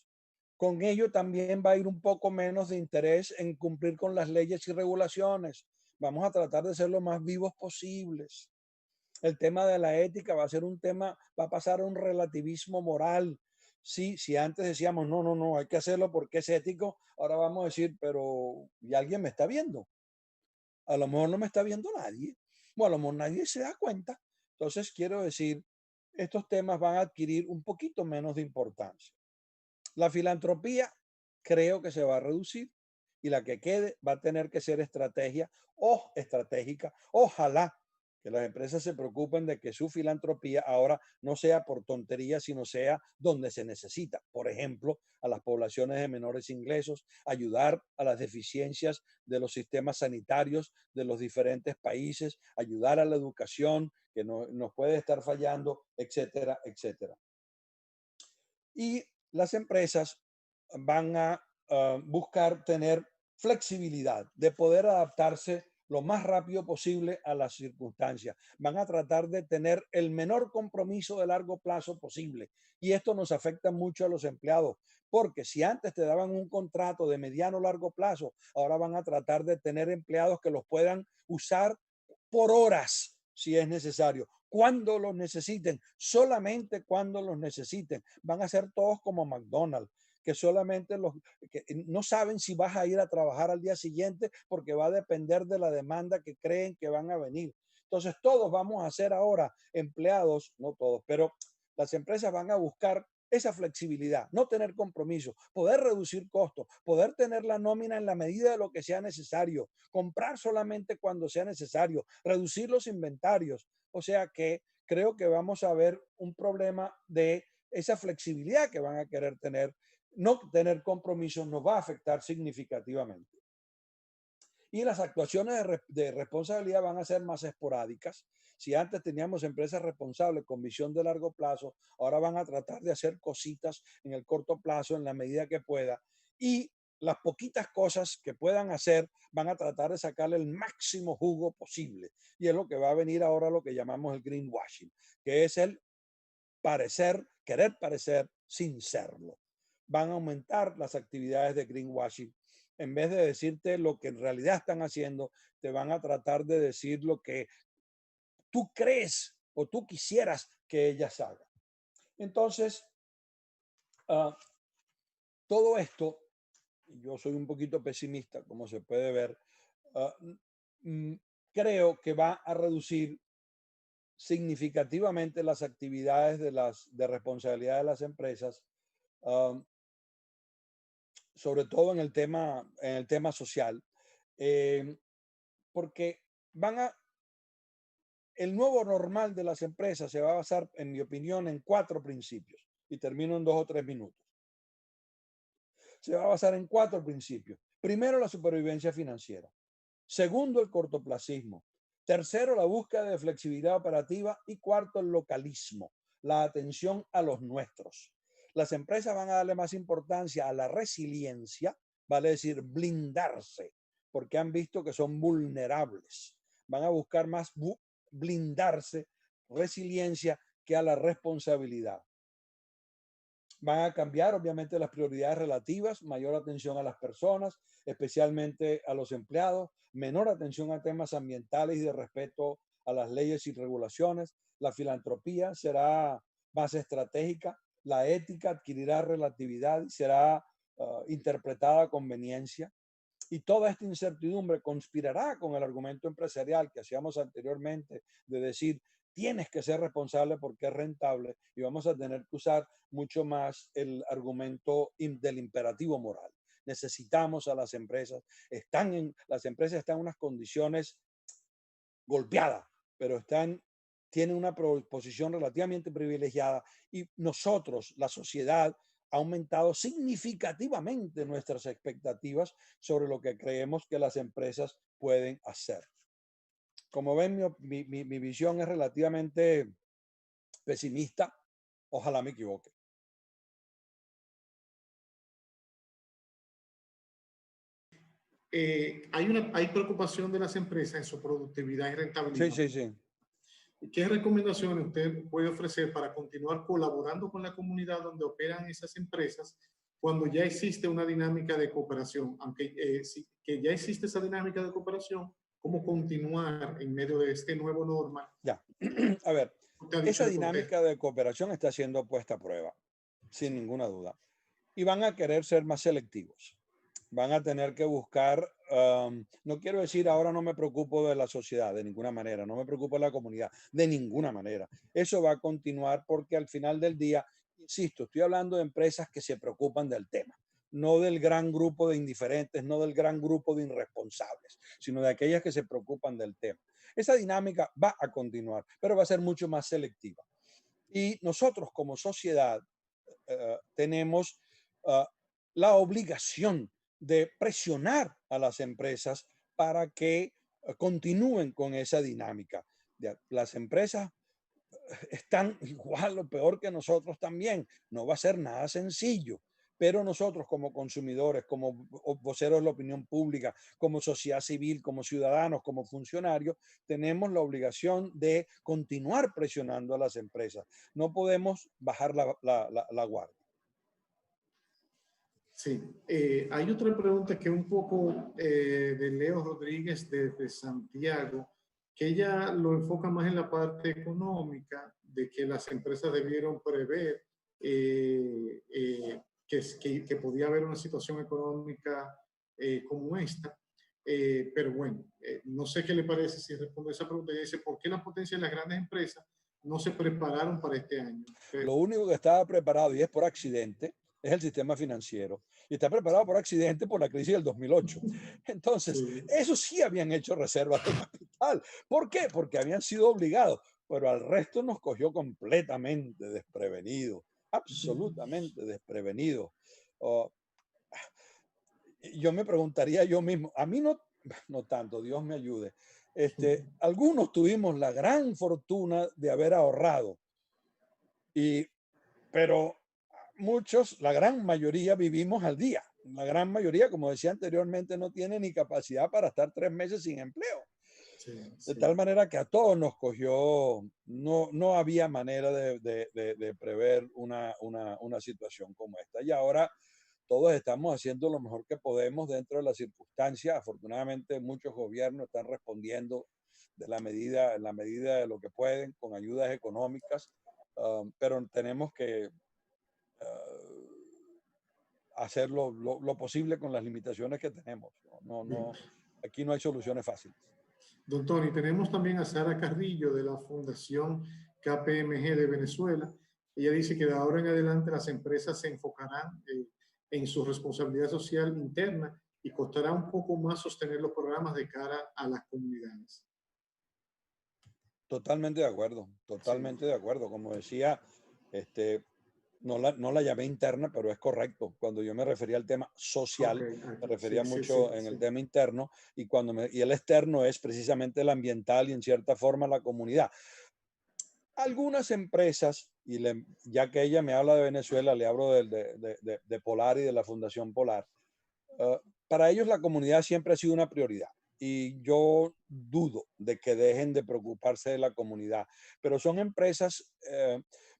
Con ello también va a ir un poco menos de interés en cumplir con las leyes y regulaciones. Vamos a tratar de ser lo más vivos posibles. El tema de la ética va a ser un tema, va a pasar a un relativismo moral. Sí, si antes decíamos, no, no, no, hay que hacerlo porque es ético, ahora vamos a decir, pero ¿y alguien me está viendo? A lo mejor no me está viendo nadie, o a lo mejor nadie se da cuenta. Entonces, quiero decir, estos temas van a adquirir un poquito menos de importancia. La filantropía creo que se va a reducir y la que quede va a tener que ser estrategia o estratégica. Ojalá que las empresas se preocupen de que su filantropía ahora no sea por tontería, sino sea donde se necesita. Por ejemplo, a las poblaciones de menores ingresos, ayudar a las deficiencias de los sistemas sanitarios de los diferentes países, ayudar a la educación que nos puede estar fallando, etcétera, etcétera. Y las empresas van a buscar tener flexibilidad de poder adaptarse lo más rápido posible a las circunstancias. Van a tratar de tener el menor compromiso de largo plazo posible. Y esto nos afecta mucho a los empleados, porque si antes te daban un contrato de mediano o largo plazo, ahora van a tratar de tener empleados que los puedan usar por horas si es necesario, cuando los necesiten, solamente cuando los necesiten. Van a ser todos como McDonald's, que solamente los que no saben si vas a ir a trabajar al día siguiente porque va a depender de la demanda que creen que van a venir. Entonces todos vamos a ser ahora empleados, no todos, pero las empresas van a buscar esa flexibilidad, no tener compromiso, poder reducir costos, poder tener la nómina en la medida de lo que sea necesario, comprar solamente cuando sea necesario, reducir los inventarios. O sea que creo que vamos a ver un problema de esa flexibilidad que van a querer tener. No tener compromisos nos va a afectar significativamente. Y las actuaciones de responsabilidad van a ser más esporádicas. Si antes teníamos empresas responsables con visión de largo plazo, ahora van a tratar de hacer cositas en el corto plazo en la medida que pueda. Y las poquitas cosas que puedan hacer van a tratar de sacarle el máximo jugo posible. Y es lo que va a venir ahora lo que llamamos el greenwashing, que es el querer parecer sin serlo. Van a aumentar las actividades de greenwashing. En vez de decirte lo que en realidad están haciendo, te van a tratar de decir lo que tú crees o tú quisieras que ellas hagan. Entonces, todo esto, yo soy un poquito pesimista, como se puede ver, creo que va a reducir significativamente las actividades de responsabilidad de las empresas, sobre todo en el tema social, porque el nuevo normal de las empresas se va a basar, en mi opinión, en 4 principios, y termino en 2 o 3 minutos. Se va a basar en 4 principios. Primero, la supervivencia financiera. Segundo, el cortoplacismo. Tercero, la búsqueda de flexibilidad operativa. Y cuarto, el localismo, la atención a los nuestros. Las empresas van a darle más importancia a la resiliencia, vale decir, blindarse, porque han visto que son vulnerables. Van a buscar más blindarse, resiliencia, que a la responsabilidad. Van a cambiar, obviamente, las prioridades relativas, mayor atención a las personas, especialmente a los empleados, menor atención a temas ambientales y de respeto a las leyes y regulaciones. La filantropía será más estratégica, la ética adquirirá relatividad y será interpretada a conveniencia. Y toda esta incertidumbre conspirará con el argumento empresarial que hacíamos anteriormente de decir, tienes que ser responsable porque es rentable, y vamos a tener que usar mucho más el argumento del imperativo moral. Necesitamos a las empresas, las empresas están en unas condiciones golpeadas, pero tienen una posición relativamente privilegiada, y nosotros, la sociedad, ha aumentado significativamente nuestras expectativas sobre lo que creemos que las empresas pueden hacer. Como ven, mi visión es relativamente pesimista. Ojalá me equivoque. Hay preocupación de las empresas en su productividad y rentabilidad. Sí, sí, sí. ¿Qué recomendaciones usted puede ofrecer para continuar colaborando con la comunidad donde operan esas empresas cuando ya existe una dinámica de cooperación? Aunque que ya existe esa dinámica de cooperación, ¿cómo continuar en medio de este nuevo norma? Ya, a ver, esa dinámica de cooperación está siendo puesta a prueba, sin ninguna duda. Y van a querer ser más selectivos. Van a tener que buscar, no quiero decir ahora no me preocupo de la sociedad, de ninguna manera, no me preocupo de la comunidad, de ninguna manera. Eso va a continuar porque al final del día, insisto, estoy hablando de empresas que se preocupan del tema, no del gran grupo de indiferentes, no del gran grupo de irresponsables, sino de aquellas que se preocupan del tema. Esa dinámica va a continuar, pero va a ser mucho más selectiva. Y nosotros como sociedad tenemos la obligación de presionar a las empresas para que continúen con esa dinámica. Las empresas están igual o peor que nosotros también. No va a ser nada sencillo, pero nosotros como consumidores, como voceros de la opinión pública, como sociedad civil, como ciudadanos, como funcionarios, tenemos la obligación de continuar presionando a las empresas. No podemos bajar la guardia. Sí, hay otra pregunta que un poco de Leo Rodríguez desde Santiago, que ella lo enfoca más en la parte económica, de que las empresas debieron prever que podía haber una situación económica como esta. Pero bueno, no sé qué le parece si responde esa pregunta. Ella dice, ¿por qué la potencia de las grandes empresas no se prepararon para este año? Lo único que estaba preparado, y es por accidente, es el sistema financiero. Y está preparado por accidente por la crisis del 2008. Entonces, Sí. eso sí habían hecho reservas de capital. ¿Por qué? Porque habían sido obligados, pero al resto nos cogió completamente desprevenido, absolutamente desprevenido. Yo me preguntaría yo mismo, a mí no, no tanto, Dios me ayude. Algunos tuvimos la gran fortuna de haber ahorrado, pero muchos, la gran mayoría, vivimos al día. La gran mayoría, como decía anteriormente, no tiene ni capacidad para estar 3 meses sin empleo. Sí, De sí. tal manera que a todos nos cogió, no había manera de prever una situación como esta. Y ahora todos estamos haciendo lo mejor que podemos dentro de las circunstancias. Afortunadamente, muchos gobiernos están respondiendo en la medida de lo que pueden, con ayudas económicas, pero tenemos que hacer lo posible con las limitaciones que tenemos. Aquí no hay soluciones fáciles. Don Tony, tenemos también a Sara Carrillo de la Fundación KPMG de Venezuela. Ella dice que de ahora en adelante las empresas se enfocarán en su responsabilidad social interna y costará un poco más sostener los programas de cara a las comunidades. Totalmente de acuerdo, totalmente de acuerdo. Como decía, no la llamé interna, pero es correcto. Cuando yo me refería al tema social, me refería mucho en el tema interno, y el externo es precisamente el ambiental y en cierta forma la comunidad. Algunas empresas, ya que ella me habla de Venezuela, le hablo de Polar y de la Fundación Polar. Para ellos la comunidad siempre ha sido una prioridad y yo dudo de que dejen de preocuparse de la comunidad, pero son empresas,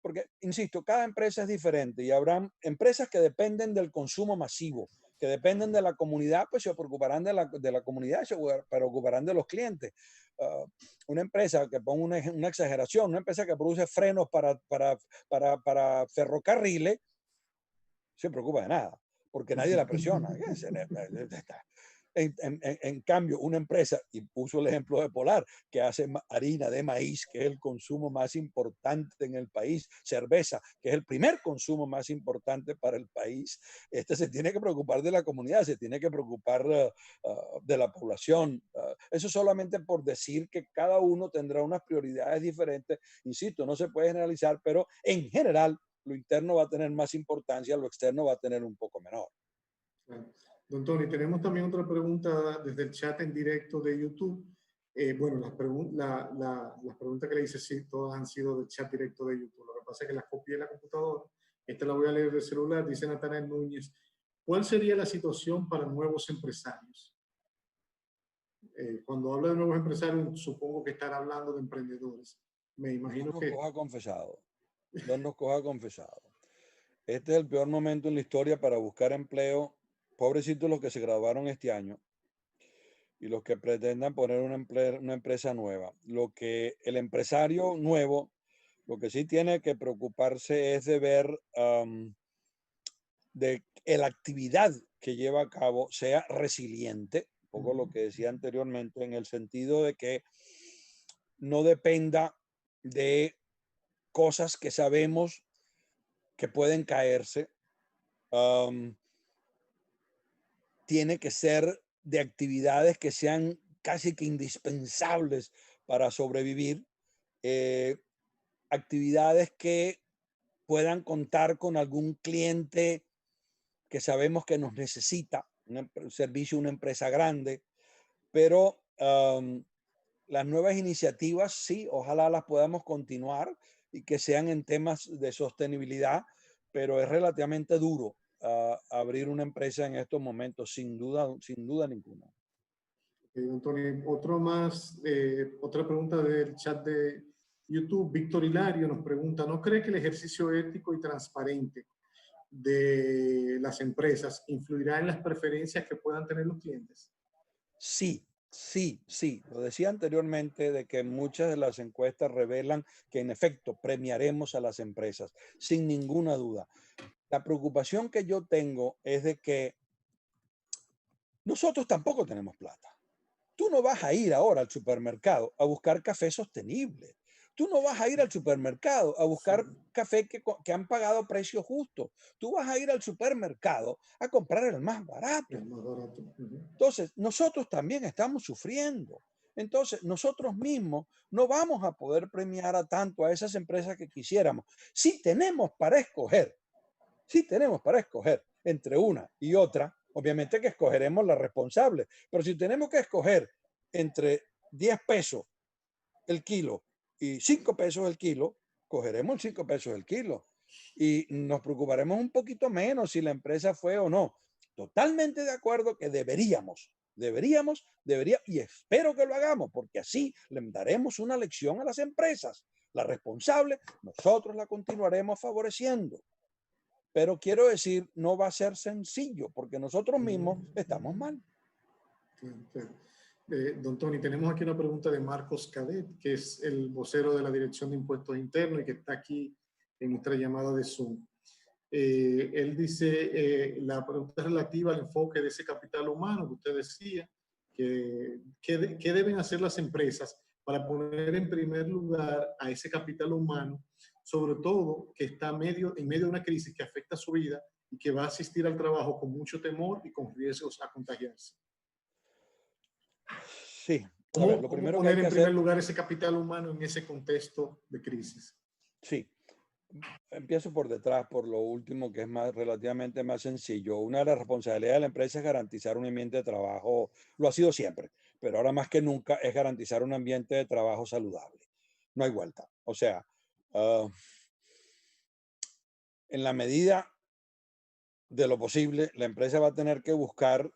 porque, insisto, cada empresa es diferente y habrá empresas que dependen del consumo masivo, que dependen de la comunidad, pues se preocuparán de la comunidad, se preocuparán de los clientes. Una empresa que ponga una exageración, una empresa que produce frenos para ferrocarriles, se preocupa de nada, porque nadie la presiona. En cambio, una empresa, y puso el ejemplo de Polar, que hace harina de maíz, que es el consumo más importante en el país, cerveza, que es el primer consumo más importante para el país, se tiene que preocupar de la comunidad, se tiene que preocupar de la población. Eso solamente por decir que cada uno tendrá unas prioridades diferentes. Insisto, no se puede generalizar, pero en general lo interno va a tener más importancia, lo externo va a tener un poco menor. Don Tony, tenemos también otra pregunta desde el chat en directo de YouTube. Bueno, las preguntas que le hice, sí, todas han sido del chat directo de YouTube. Lo que pasa es que las copié de la computadora. Esta la voy a leer del celular. Dice Natanael Núñez, ¿cuál sería la situación para nuevos empresarios? Cuando habla de nuevos empresarios, supongo que estará hablando de emprendedores. Me imagino que... Dios nos coja confesado. Este es el peor momento en la historia para buscar empleo. Pobrecitos los que se graduaron este año y los que pretendan poner una empresa nueva. Lo que el empresario nuevo, lo que sí tiene que preocuparse es de ver de que la actividad que lleva a cabo sea resiliente, un poco lo que decía anteriormente, en el sentido de que no dependa de cosas que sabemos que pueden caerse. Tiene que ser de actividades que sean casi que indispensables para sobrevivir, actividades que puedan contar con algún cliente que sabemos que nos necesita, un servicio, una empresa grande, pero las nuevas iniciativas sí, ojalá las podamos continuar y que sean en temas de sostenibilidad, pero es relativamente duro abrir una empresa en estos momentos, sin duda ninguna. Antonio, otra pregunta del chat de YouTube. Víctor Hilario nos pregunta, ¿no cree que el ejercicio ético y transparente de las empresas influirá en las preferencias que puedan tener los clientes? Sí. Lo decía anteriormente de que muchas de las encuestas revelan que en efecto premiaremos a las empresas, sin ninguna duda. La preocupación que yo tengo es de que nosotros tampoco tenemos plata. Tú no vas a ir ahora al supermercado a buscar café sostenible. Tú no vas a ir al supermercado a buscar café que han pagado precios justos. Tú vas a ir al supermercado a comprar el más barato. El más barato. Entonces, nosotros también estamos sufriendo. Entonces, nosotros mismos no vamos a poder premiar tanto a esas empresas que quisiéramos. Si tenemos para escoger entre una y otra, Obviamente que escogeremos la responsable, pero si tenemos que escoger entre 10 pesos el kilo y 5 pesos el kilo, cogeremos el 5 pesos el kilo y nos preocuparemos un poquito menos si la empresa fue o no. Totalmente de acuerdo que deberíamos, y espero que lo hagamos, porque así le daremos una lección a las empresas. La responsable, nosotros la continuaremos favoreciendo. Pero quiero decir, no va a ser sencillo, porque nosotros mismos estamos mal. Don Tony, tenemos aquí una pregunta de Marcos Cadet, que es el vocero de la Dirección de Impuestos Internos y que está aquí en nuestra llamada de Zoom. Él dice, la pregunta es relativa al enfoque de ese capital humano que usted decía, ¿qué deben hacer las empresas para poner en primer lugar a ese capital humano, sobre todo que está en medio de una crisis que afecta su vida y que va a asistir al trabajo con mucho temor y con riesgos a contagiarse? Sí. ¿Cómo poner en primer lugar ese capital humano en ese contexto de crisis? Sí. Empiezo por detrás, por lo último, que es relativamente más sencillo. Una de las responsabilidades de la empresa es garantizar un ambiente de trabajo, lo ha sido siempre, pero ahora más que nunca es garantizar un ambiente de trabajo saludable. No hay vuelta. O sea, en la medida de lo posible, la empresa va a tener que buscar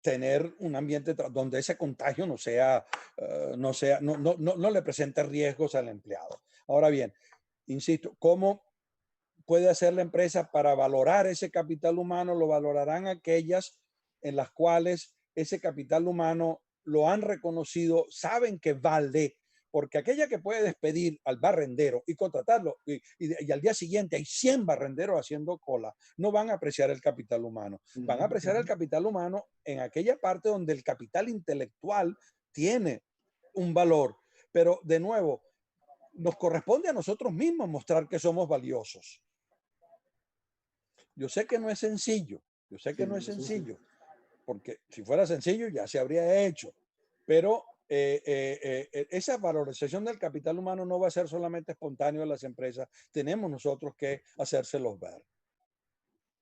tener un ambiente donde ese contagio no le presente riesgos al empleado. Ahora bien, insisto, ¿cómo puede hacer la empresa para valorar ese capital humano? Lo valorarán aquellas en las cuales ese capital humano lo han reconocido, saben que vale, porque aquella que puede despedir al barrendero y contratarlo y al día siguiente hay 100 barrenderos haciendo cola, no van a apreciar el capital humano. Van a apreciar el capital humano en aquella parte donde el capital intelectual tiene un valor. Pero de nuevo, nos corresponde a nosotros mismos mostrar que somos valiosos. Yo sé que no es sencillo, porque si fuera sencillo ya se habría hecho, pero esa valorización del capital humano no va a ser solamente espontáneo en las empresas, tenemos nosotros que hacérselos ver.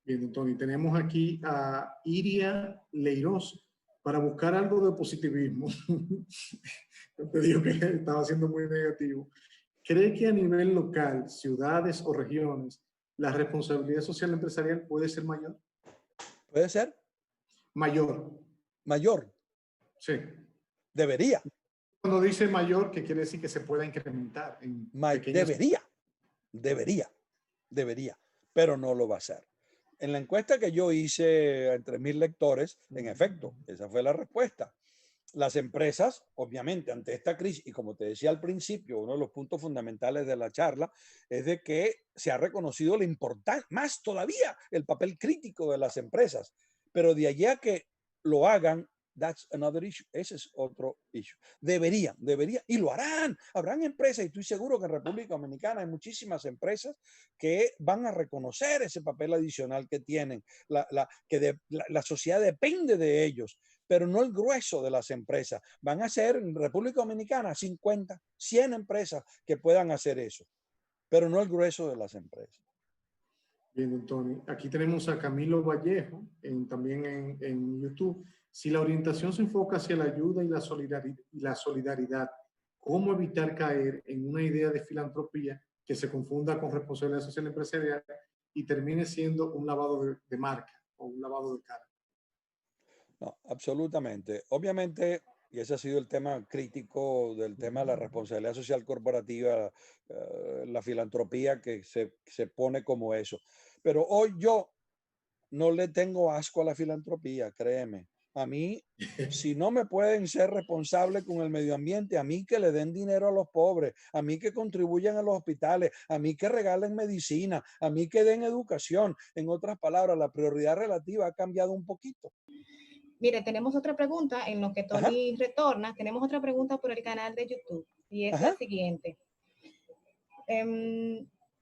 Bien, Tony, tenemos aquí a Iria Leiros para buscar algo de positivismo. Te digo que estaba siendo muy negativo. ¿Cree que a nivel local, ciudades o regiones, la responsabilidad social empresarial puede ser mayor? ¿Puede ser? Mayor. Mayor. Sí. Debería. Cuando dice mayor, ¿qué quiere decir? Que se pueda incrementar. Debería, pero no lo va a hacer. En la encuesta que yo hice entre 1000 lectores, en efecto, esa fue la respuesta. Las empresas, obviamente, ante esta crisis, y como te decía al principio, uno de los puntos fundamentales de la charla es de que se ha reconocido la importancia, más todavía, el papel crítico de las empresas. Pero de allí a que lo hagan, that's another issue. Ese es otro issue. Debería, y lo harán. Habrán empresas, y estoy seguro que en República Dominicana hay muchísimas empresas que van a reconocer ese papel adicional que tienen. La sociedad depende de ellos, pero no el grueso de las empresas. Van a ser en República Dominicana 50, 100 empresas que puedan hacer eso, pero no el grueso de las empresas. Bien, don Tony. Aquí tenemos a Camilo Vallejo, también en YouTube. Si la orientación se enfoca hacia la ayuda y la solidaridad, ¿cómo evitar caer en una idea de filantropía que se confunda con responsabilidad social empresarial y termine siendo un lavado de marca o un lavado de cara? No, absolutamente. Obviamente, y ese ha sido el tema crítico del tema de la responsabilidad social corporativa, la filantropía que se pone como eso. Pero hoy yo no le tengo asco a la filantropía, créeme. A mí, si no me pueden ser responsable con el medio ambiente, a mí que le den dinero a los pobres, a mí que contribuyan a los hospitales, a mí que regalen medicina, a mí que den educación. En otras palabras, la prioridad relativa ha cambiado un poquito. Mire, tenemos otra pregunta en lo que Tony retorna. Tenemos otra pregunta por el canal de YouTube y es la siguiente.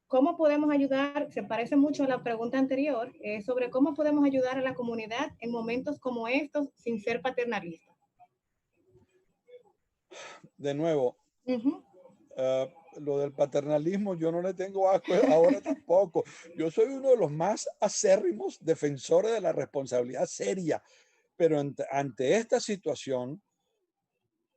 ¿Cómo podemos ayudar? Se parece mucho a la pregunta anterior sobre cómo podemos ayudar a la comunidad en momentos como estos sin ser paternalistas. De nuevo, lo del paternalismo, yo no le tengo asco ahora tampoco. Yo soy uno de los más acérrimos defensores de la responsabilidad seria, pero ante esta situación,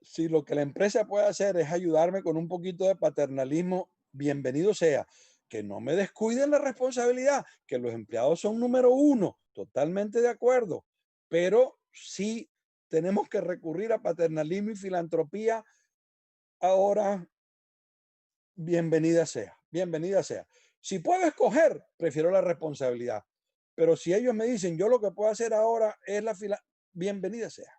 si lo que la empresa puede hacer es ayudarme con un poquito de paternalismo, bienvenido sea. Que no me descuiden la responsabilidad, que los empleados son número uno, totalmente de acuerdo, pero sí tenemos que recurrir a paternalismo y filantropía ahora, bienvenida sea, bienvenida sea. Si puedo escoger, prefiero la responsabilidad, pero si ellos me dicen, yo lo que puedo hacer ahora es la fila, bienvenida sea.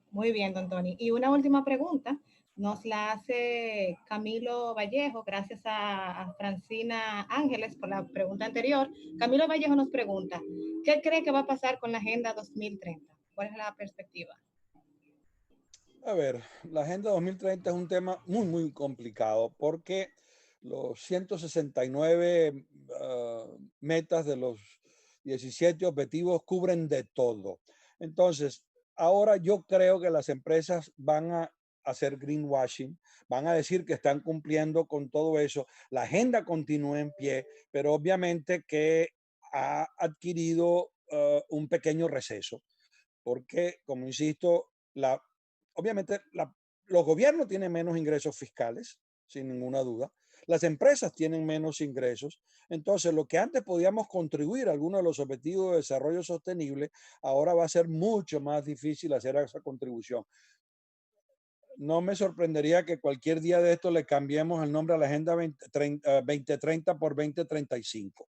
Muy bien, don Tony. Y una última pregunta nos la hace Camilo Vallejo, gracias a Francina Ángeles por la pregunta anterior. Camilo Vallejo nos pregunta, ¿qué cree que va a pasar con la Agenda 2030? ¿Cuál es la perspectiva? A ver, la Agenda 2030 es un tema muy, muy complicado porque los 169 metas de los 17 objetivos cubren de todo. Entonces, ahora yo creo que las empresas van a hacer greenwashing, van a decir que están cumpliendo con todo eso. La agenda continúa en pie, pero obviamente que ha adquirido un pequeño receso, porque, como insisto, obviamente los gobiernos tienen menos ingresos fiscales, sin ninguna duda. Las empresas tienen menos ingresos. Entonces, lo que antes podíamos contribuir a algunos de los objetivos de desarrollo sostenible, ahora va a ser mucho más difícil hacer esa contribución. No me sorprendería que cualquier día de esto le cambiemos el nombre a la Agenda 2030 por 2035.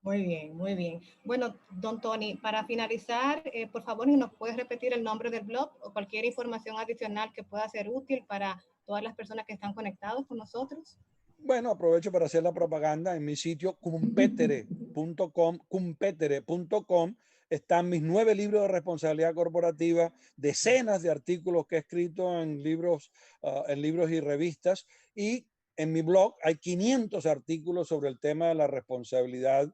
Muy bien, muy bien. Bueno, don Tony, para finalizar, por favor, ¿nos puedes repetir el nombre del blog o cualquier información adicional que pueda ser útil para todas las personas que están conectados con nosotros? Bueno, aprovecho para hacer la propaganda. En mi sitio cumpetere.com están mis 9 libros de responsabilidad corporativa, decenas de artículos que he escrito en libros y revistas, y en mi blog hay 500 artículos sobre el tema de la responsabilidad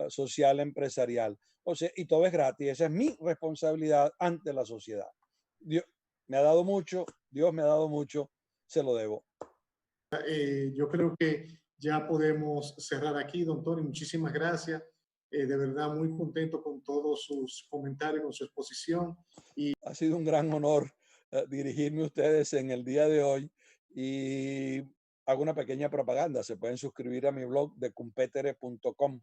social empresarial. O sea, y todo es gratis. Esa es mi responsabilidad ante la sociedad. Dios me ha dado mucho, Dios me ha dado mucho, se lo debo. Yo creo que ya podemos cerrar aquí, don Tony. Muchísimas gracias. De verdad, muy contento con todos sus comentarios, con su exposición. Ha sido un gran honor dirigirme a ustedes en el día de hoy y hago una pequeña propaganda. Se pueden suscribir a mi blog de cumpetere.com.